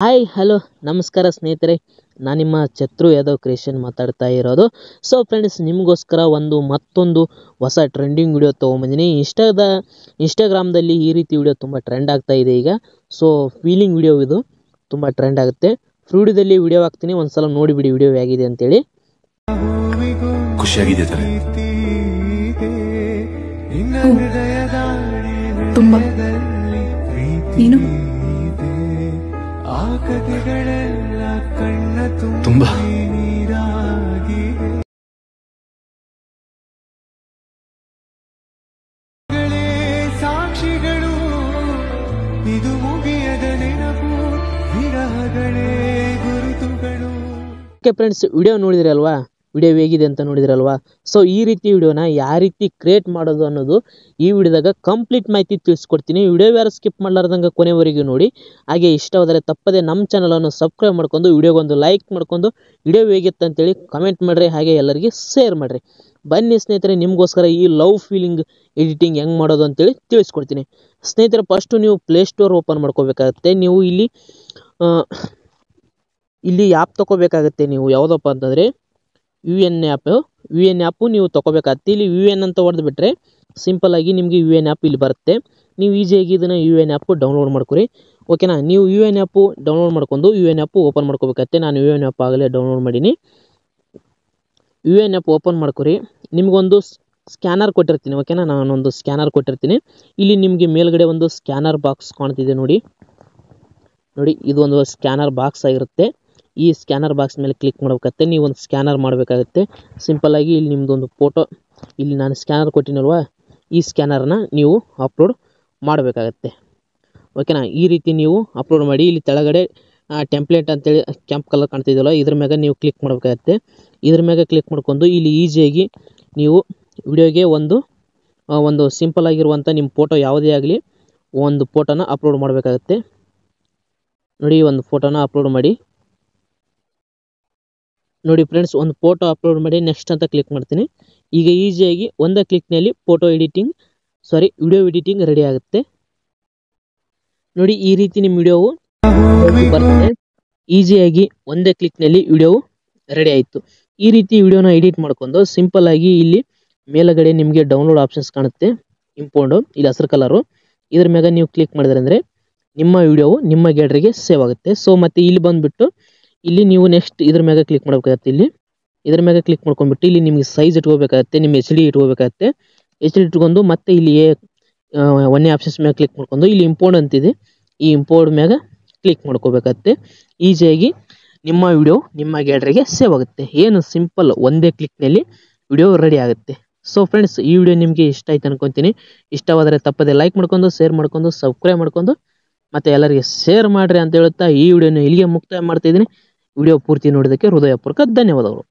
Hi hello ನಮಸ್ಕಾರ ಸ್ನೇಹಿತರೆ, ನಾನು ನಿಮ್ಮ ಚತ್ರು ಯಾದವ್ ಕ್ರಿಯೇಷನ್ ಮಾತಾಡ್ತಾ ಇರೋದು. ಸೊ ಫ್ರೆಂಡ್ಸ್, ನಿಮಗೋಸ್ಕರ ಮತ್ತೊಂದು ಹೊಸ ಟ್ರೆಂಡಿಂಗ್ ವಿಡಿಯೋ ತೊಗೊಂಬಂದಿನಿ. ಇನ್ಸ್ಟಾಗ್ರಾಮ್ದಲ್ಲಿ ಈ ರೀತಿ ವಿಡಿಯೋ ತುಂಬ ಟ್ರೆಂಡ್ ಆಗ್ತಾ ಇದೆ ಈಗ. ಸೊ ಫೀಲಿಂಗ್ ವಿಡಿಯೋ ಇದು ತುಂಬ ಟ್ರೆಂಡ್ ಆಗುತ್ತೆ. ಫ್ರೂಡಿದಲ್ಲಿ ವಿಡಿಯೋ ಹಾಕ್ತೀನಿ, ಒಂದ್ಸಲ ನೋಡಿಬಿಡಿ ವಿಡಿಯೋ ಹೇಗಿದೆ ಅಂತೇಳಿ. ಖುಷಿಯಾಗಿದೆ ತುಂಬಾ ತುಂಬಾ ಸಾಕ್ಷಿಗಳು ಇದು ಮುಗಿಯದ ನೆನಪು ವಿರಹಗಳೇ ಗುರುತುಗಳು. ಓಕೆ ಫ್ರೆಂಡ್ಸ್, ವಿಡಿಯೋ ನೋಡಿದ್ರಿ ಅಲ್ವಾ? ವಿಡಿಯೋ ಹೇಗಿದೆ ಅಂತ ನೋಡಿದ್ರಲ್ವಾ? ಸೊ ಈ ರೀತಿ ವಿಡಿಯೋನ ಯಾವ ರೀತಿ ಕ್ರಿಯೇಟ್ ಮಾಡೋದು ಅನ್ನೋದು ಈ ವಿಡಿಯೋದಾಗ ಕಂಪ್ಲೀಟ್ ಮಾಹಿತಿ ತಿಳಿಸ್ಕೊಡ್ತೀನಿ. ವಿಡಿಯೋ ಯಾರು ಸ್ಕಿಪ್ ಮಾಡಲಾರ್ದಂಗೆ ಕೊನೆವರೆಗೂ ನೋಡಿ. ಹಾಗೆ ಇಷ್ಟವಾದರೆ ತಪ್ಪದೆ ನಮ್ಮ ಚಾನಲನ್ನು ಸಬ್ಸ್ಕ್ರೈಬ್ ಮಾಡ್ಕೊಂಡು ವಿಡಿಯೋಗೊಂದು ಲೈಕ್ ಮಾಡ್ಕೊಂಡು ವಿಡಿಯೋ ಹೇಗಿತ್ತು ಅಂತೇಳಿ ಕಮೆಂಟ್ ಮಾಡಿರಿ. ಹಾಗೆ ಎಲ್ಲರಿಗೆ ಶೇರ್ ಮಾಡಿರಿ. ಬನ್ನಿ ಸ್ನೇಹಿತರೆ, ನಿಮಗೋಸ್ಕರ ಈ ಲವ್ ಫೀಲಿಂಗ್ ಎಡಿಟಿಂಗ್ ಹೆಂಗೆ ಮಾಡೋದು ಅಂತೇಳಿ ತಿಳಿಸ್ಕೊಡ್ತೀನಿ. ಸ್ನೇಹಿತರೆ, ಫಸ್ಟು ನೀವು ಪ್ಲೇಸ್ಟೋರ್ ಓಪನ್ ಮಾಡ್ಕೋಬೇಕಾಗತ್ತೆ. ನೀವು ಇಲ್ಲಿ ಆ್ಯಪ್ ತೊಗೋಬೇಕಾಗತ್ತೆ. ನೀವು ಯಾವುದಪ್ಪ ಅಂತಂದರೆ VN ಆ್ಯಪು ನೀವು ತೊಗೋಬೇಕಾಗತ್ತೆ. ಇಲ್ಲಿ VN ಅಂತ ಹೊಡೆದು ಬಿಟ್ಟರೆ ಸಿಂಪಲ್ಲಾಗಿ ನಿಮಗೆ VN ಆ್ಯಪ್ ಇಲ್ಲಿ ಬರುತ್ತೆ. ನೀವು ಈಸಿಯಾಗಿ ಇದನ್ನು VN ಆ್ಯಪು ಡೌನ್ಲೋಡ್ ಮಾಡ್ಕೊರಿ. ಓಕೆನಾ? ನೀವು VN ಆ್ಯಪು ಡೌನ್ಲೋಡ್ ಮಾಡ್ಕೊಂಡು VN ಆ್ಯಪು ಓಪನ್ ಮಾಡ್ಕೋಬೇಕಾಗತ್ತೆ. ನಾನು VN ಆ್ಯಪ್ ಆಗಲೇ ಡೌನ್ಲೋಡ್ ಮಾಡೀನಿ. VN ಆ್ಯಪ್ ಓಪನ್ ಮಾಡ್ಕೊರಿ. ನಿಮಗೊಂದು ಸ್ಕ್ಯಾನರ್ ಕೊಟ್ಟಿರ್ತೀನಿ. ಓಕೆನಾ? ನಾನೊಂದು ಸ್ಕ್ಯಾನರ್ ಕೊಟ್ಟಿರ್ತೀನಿ. ಇಲ್ಲಿ ನಿಮಗೆ ಮೇಲ್ಗಡೆ ಒಂದು ಸ್ಕ್ಯಾನರ್ ಬಾಕ್ಸ್ ಕಾಣ್ತಿದೆ ನೋಡಿ. ಇದು ಒಂದು ಸ್ಕ್ಯಾನರ್ ಬಾಕ್ಸ್ ಆಗಿರುತ್ತೆ. ಈ ಸ್ಕ್ಯಾನರ್ ಬಾಕ್ಸ್ ಮೇಲೆ ಕ್ಲಿಕ್ ಮಾಡಬೇಕಾಗುತ್ತೆ. ನೀವು ಒಂದು ಸ್ಕ್ಯಾನರ್ ಮಾಡಬೇಕಾಗುತ್ತೆ. ಸಿಂಪಲ್ಲಾಗಿ ಇಲ್ಲಿ ನಿಮ್ಮದೊಂದು ಫೋಟೋ, ಇಲ್ಲಿ ನಾನು ಸ್ಕ್ಯಾನರ್ ಕೊಟ್ಟಿನಲ್ವಾ, ಈ ಸ್ಕ್ಯಾನರ್ನ ನೀವು ಅಪ್ಲೋಡ್ ಮಾಡಬೇಕಾಗತ್ತೆ. ಓಕೆನಾ? ಈ ರೀತಿ ನೀವು ಅಪ್ಲೋಡ್ ಮಾಡಿ. ಇಲ್ಲಿ ಕೆಳಗಡೆ ಟೆಂಪ್ಲೇಟ್ ಅಂತೇಳಿ ಕೆಂಪು ಕಲರ್ ಕಾಣ್ತಿದೆಯಲ್ಲ, ಇದ್ರ ಮ್ಯಾಗ ನೀವು ಕ್ಲಿಕ್ ಮಾಡಬೇಕಾಗತ್ತೆ. ಇದ್ರ ಮ್ಯಾಗ ಕ್ಲಿಕ್ ಮಾಡ್ಕೊಂಡು ಇಲ್ಲಿ ಈಸಿಯಾಗಿ ನೀವು ವಿಡಿಯೋಗೆ ಒಂದು ಸಿಂಪಲ್ ಆಗಿರುವಂಥ ನಿಮ್ಮ ಫೋಟೋ ಯಾವುದೇ ಆಗಲಿ ಒಂದು ಫೋಟೋನ ಅಪ್ಲೋಡ್ ಮಾಡಬೇಕಾಗತ್ತೆ. ನೋಡಿ, ಒಂದು ಫೋಟೋನ ಅಪ್ಲೋಡ್ ಮಾಡಿ. ನೋಡಿ ಫ್ರೆಂಡ್ಸ್, ಒಂದು ಫೋಟೋ ಅಪ್ಲೋಡ್ ಮಾಡಿ ನೆಕ್ಸ್ಟ್ ಅಂತ ಕ್ಲಿಕ್ ಮಾಡ್ತೀನಿ. ಈಗ ಈಸಿಯಾಗಿ ಒಂದೇ ಕ್ಲಿಕ್ನಲ್ಲಿ ವಿಡಿಯೋ ಎಡಿಟಿಂಗ್ ರೆಡಿ ಆಗುತ್ತೆ. ನೋಡಿ, ಈ ರೀತಿ ನಿಮ್ಮ ವಿಡಿಯೋವು ಬರ್ತದೆ. ಈಸಿಯಾಗಿ ಒಂದೇ ಕ್ಲಿಕ್ನಲ್ಲಿ ವಿಡಿಯೋ ರೆಡಿ ಆಯಿತು. ಈ ರೀತಿ ವಿಡಿಯೋನ ಎಡಿಟ್ ಮಾಡ್ಕೊಂಡು ಸಿಂಪಲ್ಲಾಗಿ ಇಲ್ಲಿ ಮೇಲುಗಡೆ ನಿಮಗೆ ಡೌನ್ಲೋಡ್ ಆಪ್ಷನ್ಸ್ ಕಾಣುತ್ತೆ. ಇಲ್ಲಿ ಹಸಿರು ಕಲರು, ಇದ್ರ ಮ್ಯಾಗ ನೀವು ಕ್ಲಿಕ್ ಮಾಡಿದ್ರೆ ಅಂದರೆ ನಿಮ್ಮ ವಿಡಿಯೋವು ನಿಮ್ಮ ಗ್ಯಾಲರಿಗೆ ಸೇವ್ ಆಗುತ್ತೆ. ಸೊ ಮತ್ತೆ ಇಲ್ಲಿ ಬಂದುಬಿಟ್ಟು ಇಲ್ಲಿ ನೀವು ನೆಕ್ಸ್ಟ್ ಇದ್ರ ಮ್ಯಾಗ ಕ್ಲಿಕ್ ಮಾಡಬೇಕಾಗತ್ತೆ. ಇದ್ರ ಮ್ಯಾಗ ಕ್ಲಿಕ್ ಮಾಡ್ಕೊಂಡ್ಬಿಟ್ಟು ಇಲ್ಲಿ ನಿಮಗೆ ಸೈಜ್ ಇಟ್ಕೋಬೇಕಾಗತ್ತೆ. ನಿಮ್ಮ HD ಇಟ್ಕೋಬೇಕಾಗತ್ತೆ. HD ಇಟ್ಕೊಂಡು ಮತ್ತೆ ಇಲ್ಲಿ ಒಂದೇ ಆಪ್ಷನ್ಸ್ ಮ್ಯಾಗ ಕ್ಲಿಕ್ ಮಾಡ್ಕೊಂಡು ಇಲ್ಲಿ ಇಂಪೋರ್ಟ್ ಅಂತಿದೆ, ಈ ಇಂಪೋರ್ಟ್ ಮ್ಯಾಗ ಕ್ಲಿಕ್ ಮಾಡ್ಕೋಬೇಕಾಗತ್ತೆ. ಈಸಿಯಾಗಿ ನಿಮ್ಮ ವಿಡಿಯೋ ನಿಮ್ಮ ಗ್ಯಾಲರಿಗೆ ಸೇವ್ ಆಗುತ್ತೆ. ಏನು ಸಿಂಪಲ್, ಒಂದೇ ಕ್ಲಿಕ್ನಲ್ಲಿ ವಿಡಿಯೋ ರೆಡಿ ಆಗುತ್ತೆ. ಸೊ ಫ್ರೆಂಡ್ಸ್, ಈ ವಿಡಿಯೋ ನಿಮಗೆ ಇಷ್ಟ ಆಯ್ತು ಅನ್ಕೊತೀನಿ. ಇಷ್ಟವಾದರೆ ತಪ್ಪದೆ ಲೈಕ್ ಮಾಡ್ಕೊಂಡು, ಶೇರ್ ಮಾಡ್ಕೊಂಡು, ಸಬ್ಸ್ಕ್ರೈಬ್ ಮಾಡ್ಕೊಂಡು ಮತ್ತು ಎಲ್ಲರಿಗೆ ಶೇರ್ ಮಾಡಿರಿ ಅಂತ ಹೇಳುತ್ತಾ ಈ ವಿಡಿಯೋನ ಇಲ್ಲಿಗೆ ಮುಕ್ತಾಯ ಮಾಡ್ತಾಯಿದ್ದೀನಿ. ವಿಡಿಯೋ ಪೂರ್ತಿ ನೋಡೋದಕ್ಕೆ ಹೃದಯಪೂರ್ವಕ ಧನ್ಯವಾದಗಳು.